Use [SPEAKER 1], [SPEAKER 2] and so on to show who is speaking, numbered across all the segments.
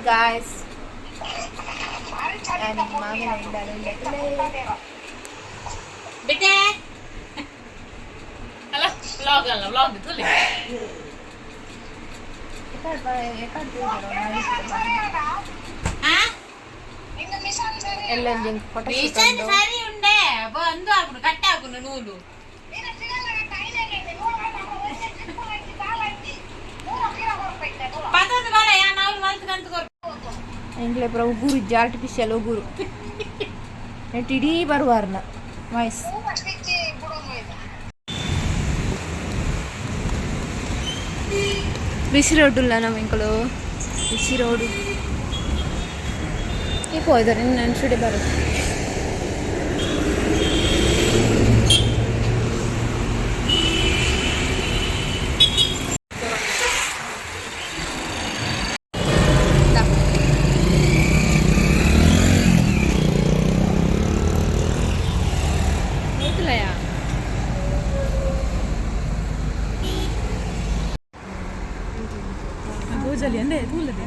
[SPEAKER 1] guys. And mommy and daddy letters.
[SPEAKER 2] बेटे hello vlog दे तुले
[SPEAKER 1] ಎಲ್ಲೆಲ್ಲಿ ಫೋಟೋ
[SPEAKER 2] ರೀಸೆಂಟ್ ಸರಿ ಉಂಡೆ ಬಂದು ಹಾಕುನು ಕಟ್ಟೆ ಹಾಕುನು ನೂಲು ಪತಂದು ಬಾಲ ಯಾ ನಾವು ಮಲ್ತಕಂತ ಕೊರ್
[SPEAKER 1] ಎಂಗ್ಲೆ ಪ್ರ ಉಗುರು ಇಜ್ಜ ಆರ್ಟಿಫಿಷಿಯಲ್ ಉಗುರು ನೆಟ್ಟಿಡೀ ಬರುವಾರ್ನ ವಾಯ್ಸ್ ಬಿಸಿ ರೋಡುಲ್ಲ ನಮ್ಮ ಎಂಕಲು ಬಿಸಿ ರೋಡು ಈಗ ಹೋಯ್ದಾರೆ ನನ್ನ ಸುಡಿ ಬರೋದು
[SPEAKER 2] ಜಲ್ದಿ ಅಂದೆ ತೂಲದೆ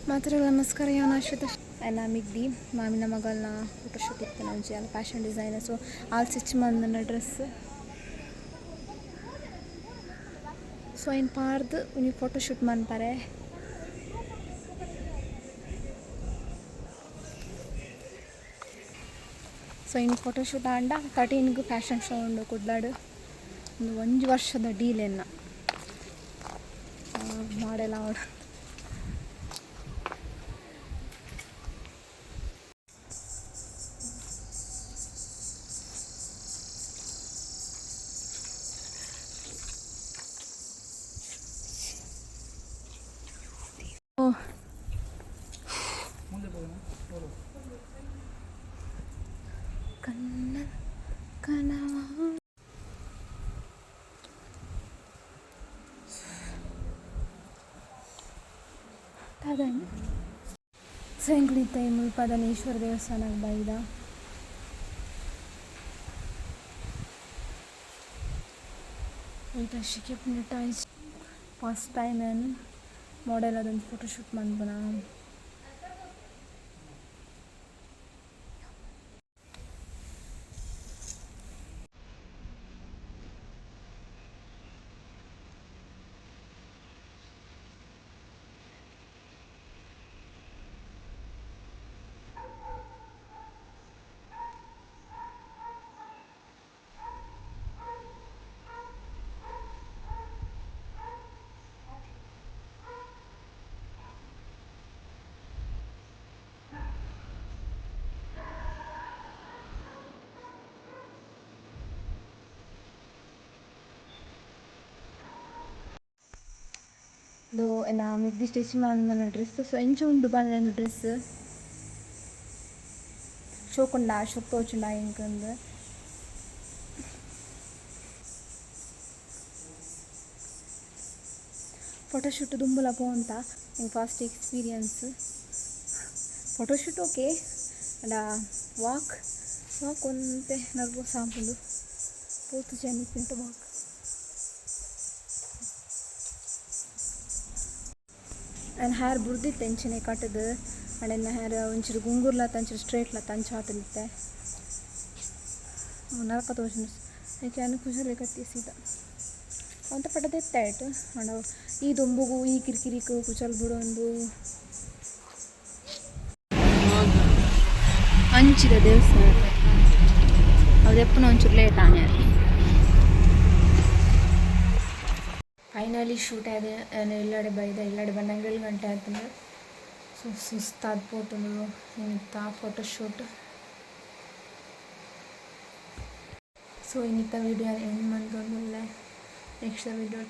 [SPEAKER 1] ಮಾತ್ರ ನಮಸ್ಕಾರ ಯಾವನ ಅಶ್ವತ ನಮಗೆ ಮಾಮಿನ ಮಗಳನ್ನ ಫೋಟೋಶೂಟ್ ಇತ್ತು ನಂಜಿ ಅಲ್ಲಿ ಫ್ಯಾಷನ್ ಡಿಸೈನರ್ ಸೊ ಅಲ್ಲಿ ಸ್ಟಿಚ್ ಮಂದನ ಡ್ರೆಸ್ ಸೊ ಏನು ಪಾರ್ದು ನೀವು ಫೋಟೋಶೂಟ್ ಮಾಡ್ತಾರೆ ಸೊ ಇನ್ನು ಫೋಟೋಶೂಟ್ ಆಂಡ 13ಗೆ ಫ್ಯಾಷನ್ ಶೋ ಉಂಡು ಕುಡ್ಲಾಡು ಒಂದು ವರ್ಷದ ಡೀಲೆನ್ನ ಮಾಡೆಲ್ಲ ಆಡ ಕಣ್ಣ ಕನವ ಸಂಗ್ಲಿತ ಮುಲ್ಪದನೇಶ್ವರ ದೇವಸ್ಥಾನಕ್ಕೆ ಬೈದ ಈಗ ಶಿಕೆ ಫಸ್ಟ್ ಟೈಮ್ ಏನು ಮಾಡೆಲ್ ಅದೊಂದು ಫೋಟೋಶೂಟ್ ಮಾಡ್ಬನ ಇದು ಮಿಗ್ದಿ ಸ್ಟಿಚ್ ಮಾಡಿದ ಡ್ರೆಸ್ ಸೊ ಎಂಚ ಉಂಡು ಬಂದ ಡ್ರೆಸ್ ಶೋಕುಂಡ ಶೊಕ್ ತೋಚುಂಡ ಇಂಕಂದು ಫೋಟೋಶೂಟ್ ದುಂಬುಲ ಪೋಂತ ಇಂಗೆ ಫಾಸ್ಟ್ ಎಕ್ಸ್ಪೀರಿಯನ್ಸ್ ಫೋಟೋಶೂಟ್ ಓಕೆ ಅಂಡ ವಾಕ್ ಒಂತೆ ನರ್ವಸ್ ಆಪುಂಡು ಪೂರ್ತಿ ಜನಿಪಿಂಟು ವಾಕ್ ನನ್ನ ಹೇರ್ ಬುರ್ದಿತ್ತು ಎಂಚನೆ ಕಟ್ಟದು ಆ್ಯಂಡ್ ನನ್ನ ಹೇರ್ ಒಂಚೂರು ಗುಂಗುರ್ಲತ್ತ ಒಂಚೂರು ಸ್ಟ್ರೇಟ್ಲತ್ತ ಅಂಚು ಹಾತಲಿತ್ತೆ ನರಕ ತೋಚು ಯಾಕೆ ಅನ್ನು ಕುಶಲೆ ಕಟ್ಟಿ ಸೀದಾ ಅಂತ ಪಟ್ಟದೆತ್ತಾಯ್ತು ಆ್ಯಂಡ್ ಈ ದೊಂಬುಗು ಈ ಕಿರಿಕಿರಿಕು ಕುಚಲ್ ಬಿಡೊಂದು ಅಂಚಿದ ದೇವಸ್ಥಾನ ಅದೆಪ್ಪನ ಒಂಚೂರು ಲೇಟ್ ಆನ್ಯಾರ ಫೈನಲಿ ಶೂಟ್ ಆದ ಇಲ್ಲಡೆ ಬೈದ ಇಲ್ಲಡೆ ಬಂದಂಗೆ 7 ಗಂಟೆ ಆಯ್ತಂದ್ರೆ ಸೊ ಸುಸ್ತಾದ ಫೋಟೋಲು ಇನ್ನಿತ್ತ ಫೋಟೋಶೂಟ್ ಸೊ ಇನ್ನಿತ್ತ ವೀಡಿಯೋ ಎಂಡ್ ಮಾಡ್ಕೊಂಡು ನೆಕ್ಸ್ಟ್ ವೀಡಿಯೋ